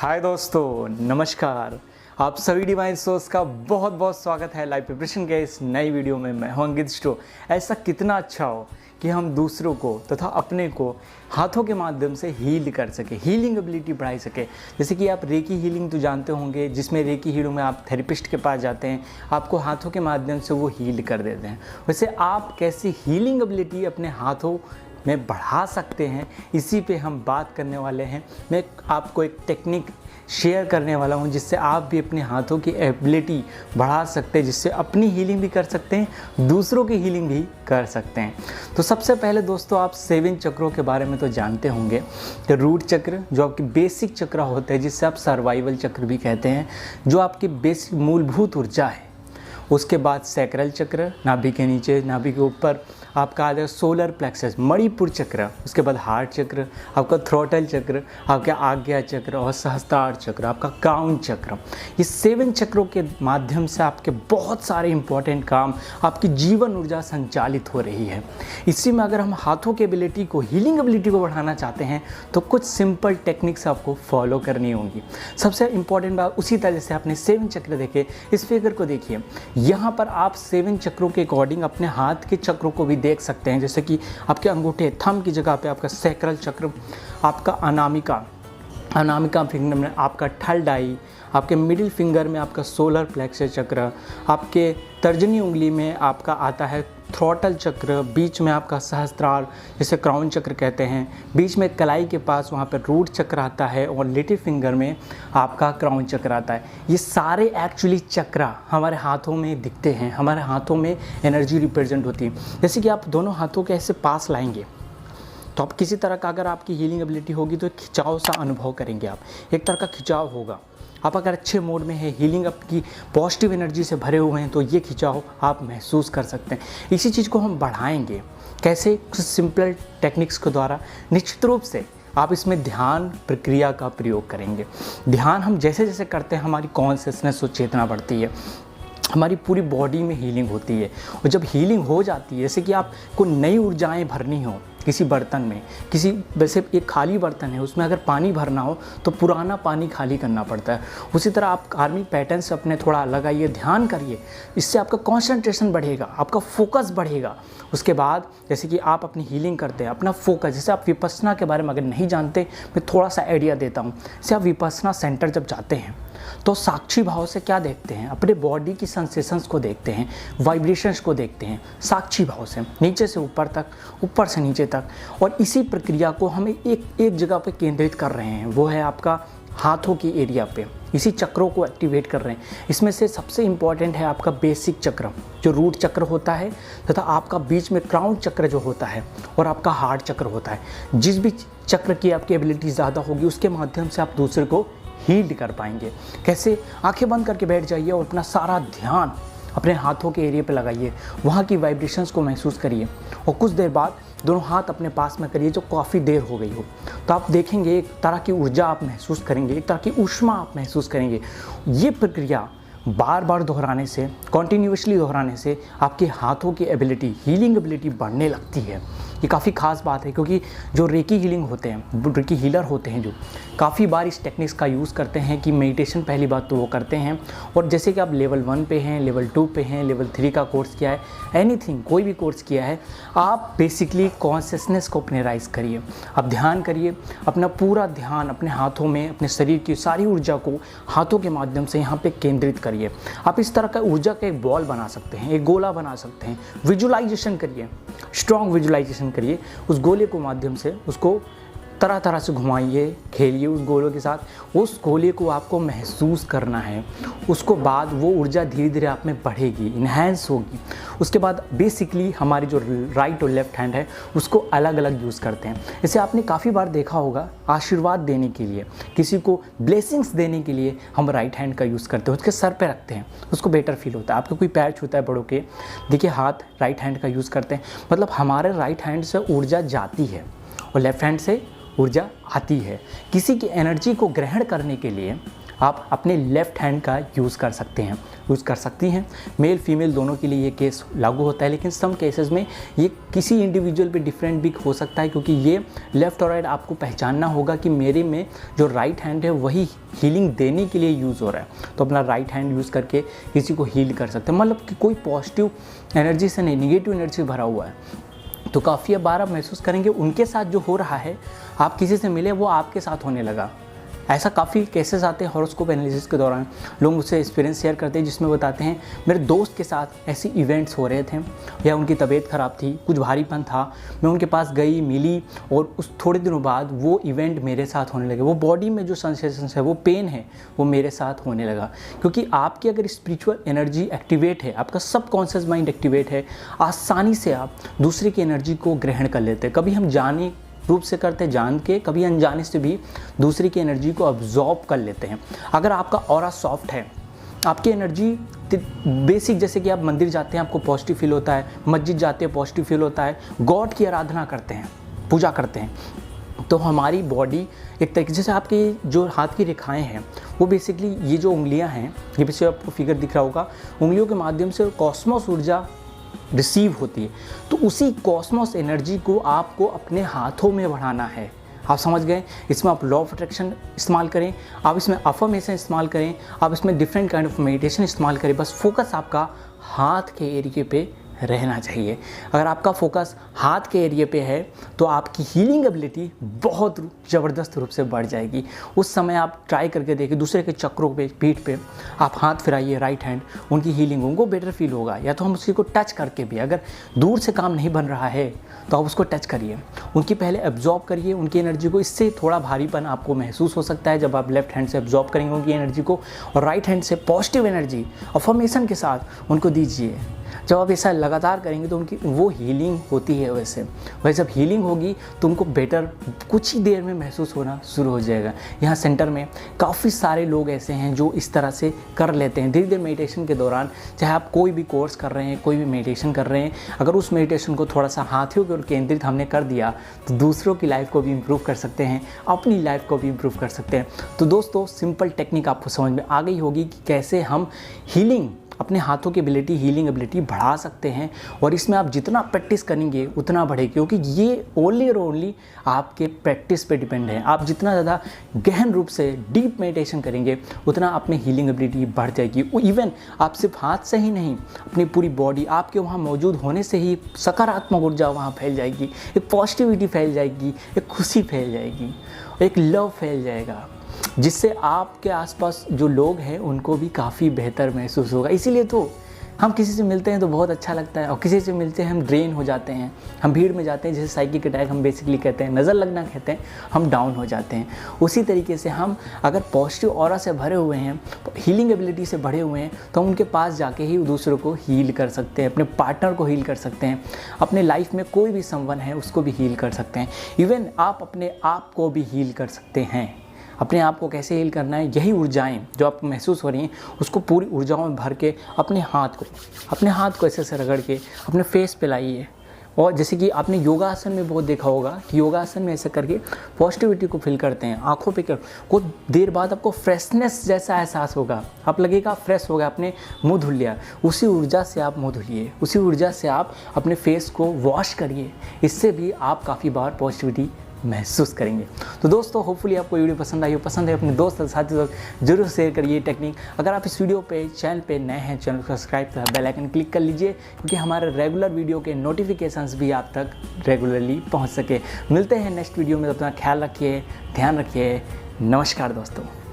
हाय दोस्तों, नमस्कार। आप सभी डिवाइन सोर्स का बहुत बहुत स्वागत है लाइव प्रिपरेशन के इस नई वीडियो में। मैं हूं अंकित स्टो। ऐसा कितना अच्छा हो कि हम दूसरों को तथा अपने को हाथों के माध्यम से हील कर सके, हीलिंग एबिलिटी बढ़ा सके। जैसे कि आप रेकी हीलिंग तो जानते होंगे, जिसमें रेकी हीलिंग में आप थेरेपिस्ट के पास जाते हैं, आपको हाथों के माध्यम से वो हील कर देते हैं। वैसे आप कैसी हीलिंग एबिलिटी अपने हाथों में बढ़ा सकते हैं, इसी पे हम बात करने वाले हैं। मैं आपको एक टेक्निक शेयर करने वाला हूं जिससे आप भी अपने हाथों की एबिलिटी बढ़ा सकते हैं, जिससे अपनी हीलिंग भी कर सकते हैं, दूसरों की हीलिंग भी कर सकते हैं। तो सबसे पहले दोस्तों, आप 7 चक्रों के बारे में तो जानते होंगे कि रूट चक्र जो आपकी बेसिक चक्र होते हैं, जिससे आप सर्वाइवल चक्र भी कहते हैं, जो आपकी बेसिक मूलभूत ऊर्जा है। उसके बाद सैक्रल चक्र, नाभि के नीचे, नाभि के ऊपर आपका आ जाएगा सोलर प्लेक्सस, मणिपुर चक्र। उसके बाद हार्ट चक्र, आपका थ्रोटल चक्र, आपका आज्ञा चक्र और सहस्त्रार चक्र, आपका क्राउन चक्र। ये 7 चक्रों के माध्यम से आपके बहुत सारे इंपॉर्टेंट काम, आपकी जीवन ऊर्जा संचालित हो रही है। इसी में अगर हम हाथों की एबिलिटी को, हीलिंग एबिलिटी को बढ़ाना चाहते हैं तो कुछ सिंपल टेक्निक्स आपको फॉलो करनी होंगी। सबसे इंपॉर्टेंट बात, उसी तरह से आपने 7 चक्र देखे, इस फिगर को देखिए। यहाँ पर आप 7 चक्रों के अकॉर्डिंग अपने हाथ के चक्रों को भी देख सकते हैं। जैसे कि आपके अंगूठे, थंब की जगह पे आपका सैक्रल चक्र, आपका अनामिका फिंगर में आपका थर्ड आई, आपके मिडिल फिंगर में आपका सोलर प्लेक्सस चक्र, आपके तर्जनी उंगली में आपका आता है थ्रोटल चक्र, बीच में आपका सहस्त्रार जिसे क्राउन चक्र कहते हैं, बीच में कलाई के पास वहाँ पर रूट चक्र आता है और लिटिल फिंगर में आपका क्राउन चक्र आता है। ये सारे एक्चुअली चक्र हमारे हाथों में दिखते हैं, हमारे हाथों में एनर्जी रिप्रेजेंट होती है। जैसे कि आप दोनों हाथों के ऐसे पास लाएंगे तो आप किसी तरह का, अगर आपकी हीलिंग एबिलिटी होगी तो एक खिंचाव सा अनुभव करेंगे। आप एक तरह का खिंचाव होगा। आप अगर अच्छे मोड में है, हीलिंग आपकी पॉजिटिव एनर्जी से भरे हुए हैं, तो ये खिंचाव आप महसूस कर सकते हैं। इसी चीज़ को हम बढ़ाएंगे कैसे? कुछ सिंपल टेक्निक्स के द्वारा। निश्चित रूप से आप इसमें ध्यान प्रक्रिया का प्रयोग करेंगे। ध्यान हम जैसे जैसे करते हैं, हमारी कॉन्शियसनेस और चेतना बढ़ती है, हमारी पूरी बॉडी में हीलिंग होती है। और जब हीलिंग हो जाती है, जैसे कि आपको नई ऊर्जाएं भरनी हो किसी बर्तन में, किसी वैसे एक खाली बर्तन है, उसमें अगर पानी भरना हो तो पुराना पानी खाली करना पड़ता है। उसी तरह आप कार्मिक पैटर्न से अपने थोड़ा अलग आइए, ध्यान करिए। इससे आपका कंसंट्रेशन बढ़ेगा, आपका फोकस बढ़ेगा। उसके बाद जैसे कि आप अपनी हीलिंग करते हैं, अपना फोकस, जैसे आप विपस्सना के बारे में अगर नहीं जानते, मैं थोड़ा सा आइडिया देता हूँ। जैसे आप विपस्सना सेंटर जब जाते हैं तो साक्षी भाव से क्या देखते हैं? अपने बॉडी की सेंसेशंस को देखते हैं, वाइब्रेशंस को देखते हैं, साक्षी भाव से नीचे से ऊपर तक, ऊपर से नीचे तक। और इसी प्रक्रिया को हम एक जगह पे केंद्रित कर रहे हैं, वो है आपका हाथों की एरिया पे। इसी चक्रों को एक्टिवेट कर रहे हैं। इसमें से सबसे इम्पॉर्टेंट है आपका बेसिक चक्र, जो रूट चक्र होता है, तथा आपका बीच में क्राउन चक्र जो होता है, और आपका हार्ट चक्र होता है। जिस भी चक्र की आपकी एबिलिटी ज़्यादा होगी, उसके माध्यम से आप दूसरे को हील कर पाएंगे। कैसे? आंखें बंद करके बैठ जाइए और अपना सारा ध्यान अपने हाथों के एरिया पे लगाइए, वहाँ की वाइब्रेशंस को महसूस करिए और कुछ देर बाद दोनों हाथ अपने पास में करिए, जो काफ़ी देर हो गई हो। तो आप देखेंगे एक तरह की ऊर्जा आप महसूस करेंगे, एक तरह की ऊष्मा आप महसूस करेंगे। ये प्रक्रिया बार बार दोहराने से, कॉन्टीन्यूसली दोहराने से आपके हाथों की एबिलिटी, हीलिंग एबिलिटी बढ़ने लगती है। ये काफ़ी खास बात है, क्योंकि जो रेकी हीलिंग होते हैं, रेकी हीलर होते हैं, जो काफ़ी बार इस टेक्निक्स का यूज़ करते हैं कि मेडिटेशन पहली बात तो वो करते हैं, और जैसे कि आप लेवल 1 पे हैं, लेवल 2 पे हैं, लेवल 3 का कोर्स किया है, एनीथिंग, कोई भी कोर्स किया है, आप बेसिकली कॉन्शियसनेस को अपने राइज करिए। आप ध्यान करिए, अपना पूरा ध्यान अपने हाथों में, अपने शरीर की सारी ऊर्जा को हाथों के माध्यम से यहाँ पे केंद्रित करिए। आप इस तरह का ऊर्जा का एक बॉल बना सकते हैं, एक गोला बना सकते हैं। विजुलाइजेशन करिए, स्ट्रॉन्ग विजुलाइजेशन करिए। उस गोले को माध्यम से उसको तरह तरह से घुमाइए, खेलिए उस गोलों के साथ। उस गोले को आपको महसूस करना है। उसको बाद वो ऊर्जा धीरे धीरे आप में बढ़ेगी, इन्हेंस होगी। उसके बाद बेसिकली हमारी जो राइट और लेफ्ट हैंड है, उसको अलग अलग यूज़ करते हैं। जैसे आपने काफ़ी बार देखा होगा, आशीर्वाद देने के लिए, किसी को ब्लेसिंग्स देने के लिए हम राइट हैंड का यूज़ करते हैं, उसके सर पे रखते हैं, उसको बेटर फील होता है। आपका कोई पैर छूता है बड़ों के, देखिए हाथ राइट हैंड का यूज़ करते हैं, मतलब हमारे राइट हैंड से ऊर्जा जाती है और लेफ्ट हैंड से ऊर्जा आती है। किसी की एनर्जी को ग्रहण करने के लिए आप अपने लेफ़्ट हैंड का यूज़ कर सकती हैं। मेल फीमेल दोनों के लिए ये केस लागू होता है, लेकिन सम केसेस में ये किसी इंडिविजुअल पे डिफरेंट भी हो सकता है, क्योंकि ये लेफ़्ट और राइट आपको पहचानना होगा कि मेरे में जो राइट हैंड है वही हीलिंग देने के लिए यूज़ हो रहा है। तो अपना राइट हैंड यूज़ करके किसी को हील कर सकते हैं, मतलब कि कोई पॉजिटिव एनर्जी से नहीं, निगेटिव एनर्जी से भरा हुआ है तो काफ़ी बार आप महसूस करेंगे उनके साथ जो हो रहा है, आप किसी से मिले वो आपके साथ होने लगा। ऐसा काफ़ी केसेस आते हैं हॉरोस्कोप एनालिसिस के दौरान, लोग मुझसे एक्सपीरियंस शेयर करते हैं जिसमें बताते हैं मेरे दोस्त के साथ ऐसी इवेंट्स हो रहे थे, या उनकी तबीयत ख़राब थी, कुछ भारीपन था, मैं उनके पास गई, मिली और उस थोड़े दिनों बाद वो इवेंट मेरे साथ होने लगे। वो बॉडी में जो सेंसेशंस है, वो पेन है, वो मेरे साथ होने लगा। क्योंकि आपकी अगर स्पिरिचुअल एनर्जी एक्टिवेट है, आपका सबकॉन्शियस माइंड एक्टिवेट है, आसानी से आप दूसरे की एनर्जी को ग्रहण कर लेते हैं। कभी हम जाने रूप से करते जान के, कभी अनजाने से भी दूसरे की एनर्जी को अब्जॉर्ब कर लेते हैं। अगर आपका ऑरा सॉफ्ट है, आपकी एनर्जी बेसिक, जैसे कि आप मंदिर जाते हैं आपको पॉजिटिव फील होता है, मस्जिद जाते हैं पॉजिटिव फील होता है, गॉड की आराधना करते हैं, पूजा करते हैं, तो हमारी बॉडी एक तरीके से, आपकी जो हाथ की रेखाएं हैं वो बेसिकली ये जो उंगलियां हैं, ये पीछे आपको फिगर दिख रहा होगा, उंगलियों के माध्यम से कॉस्मोस ऊर्जा रिसीव होती है। तो उसी कॉस्मोस एनर्जी को आपको अपने हाथों में बढ़ाना है। आप समझ गए? इसमें आप लॉ ऑफ अट्रैक्शन इस्तेमाल करें, आप इसमें अफर्मेशन इस्तेमाल करें, आप इसमें डिफरेंट काइंड ऑफ मेडिटेशन इस्तेमाल करें, बस फोकस आपका हाथ के एरिए पे रहना चाहिए। अगर आपका फोकस हाथ के एरिए पे है तो आपकी हीलिंग एबिलिटी बहुत ज़बरदस्त रूप से बढ़ जाएगी। उस समय आप ट्राई करके देखिए, दूसरे के चक्रों पे, पीठ पे आप हाथ फिराइए राइट हैंड, उनकी हीलिंग उनको बेटर फील होगा। या तो हम उसी को टच करके भी, अगर दूर से काम नहीं बन रहा है तो आप उसको टच करिए, उनकी पहले एब्जॉर्ब करिए उनकी एनर्जी को। इससे थोड़ा भारीपन आपको महसूस हो सकता है जब आप लेफ्ट हैंड से एब्जॉर्ब करेंगे उनकी एनर्जी को, और राइट हैंड से पॉजिटिव एनर्जी अफर्मेशन के साथ उनको दीजिए। जब आप ऐसा लगातार करेंगे तो उनकी वो हीलिंग होती है। वैसे जब हीलिंग होगी तो उनको बेटर कुछ ही देर में महसूस होना शुरू हो जाएगा। यहाँ सेंटर में काफ़ी सारे लोग ऐसे हैं जो इस तरह से कर लेते हैं धीरे धीरे मेडिटेशन के दौरान। चाहे आप कोई भी कोर्स कर रहे हैं, कोई भी मेडिटेशन कर रहे हैं, अगर उस मेडिटेशन को थोड़ा सा हाथियों के ओर केंद्रित हमने कर दिया तो दूसरों की लाइफ को भी इम्प्रूव कर सकते हैं, अपनी लाइफ को भी इम्प्रूव कर सकते हैं। तो दोस्तों, सिंपल टेक्निक आपको समझ में आ गई होगी कि कैसे हम हीलिंग, अपने हाथों की एबिलिटी, हीलिंग एबिलिटी बढ़ा सकते हैं। और इसमें आप जितना प्रैक्टिस करेंगे उतना बढ़ेगी, क्योंकि ये ओनली और ओनली आपके प्रैक्टिस पे डिपेंड है। आप जितना ज़्यादा गहन रूप से डीप मेडिटेशन करेंगे उतना अपनी हीलिंग एबिलिटी बढ़ जाएगी। इवन आप सिर्फ हाथ से ही नहीं, अपनी पूरी बॉडी, आपके वहाँ मौजूद होने से ही सकारात्मक ऊर्जा वहाँ फैल जाएगी, एक पॉजिटिविटी फैल जाएगी, एक खुशी फैल जाएगी, एक लव फैल जाएगा, जिससे आपके आसपास जो लोग हैं उनको भी काफ़ी बेहतर महसूस होगा। इसीलिए तो हम किसी से मिलते हैं तो बहुत अच्छा लगता है, और किसी से मिलते हैं हम ड्रेन हो जाते हैं, हम भीड़ में जाते हैं, जैसे साइकिक अटैक हम बेसिकली कहते हैं, नज़र लगना कहते हैं, हम डाउन हो जाते हैं। उसी तरीके से हम अगर पॉजिटिव ऑरा से भरे हुए हैं, हीलिंग एबिलिटी से भरे हुए हैं, तो हम उनके पास जाके ही दूसरों को हील कर सकते हैं, अपने पार्टनर को हील कर सकते हैं, अपने लाइफ में कोई भी समवन है उसको भी हील कर सकते हैं। इवन आप अपने आप को भी हील कर सकते हैं। अपने आप को कैसे हील करना है, यही ऊर्जाएं जो आपको महसूस हो रही हैं उसको पूरी ऊर्जाओं में भर के अपने हाथ को ऐसे ऐसे रगड़ के अपने फेस पे लाइए। और जैसे कि आपने योगासन में बहुत देखा होगा कि योगासन में ऐसे करके पॉजिटिविटी को फील करते हैं, आंखों पे कर, कुछ देर बाद आपको फ्रेशनेस जैसा एहसास होगा, आप लगेगा फ्रेश हो गया, आपने मुँह धुल लिया। उसी ऊर्जा से आप मुँह धुलिए, उसी ऊर्जा से आप अपने फेस को वॉश करिए, इससे भी आप काफ़ी बार पॉजिटिविटी महसूस करेंगे। तो दोस्तों, होपफुली आपको वीडियो पसंद आई हो, पसंद है अपने दोस्त और साथियों तक जरूर शेयर करिए टेक्निक। अगर आप इस वीडियो पे चैनल पे नए हैं, चैनल को सब्सक्राइब तथा बेल आइकन क्लिक कर लीजिए, क्योंकि हमारे रेगुलर वीडियो के नोटिफिकेशंस भी आप तक रेगुलरली पहुंच सके। मिलते हैं नेक्स्ट वीडियो में, अपना ख्याल रखिए, ध्यान रखिए। नमस्कार दोस्तों।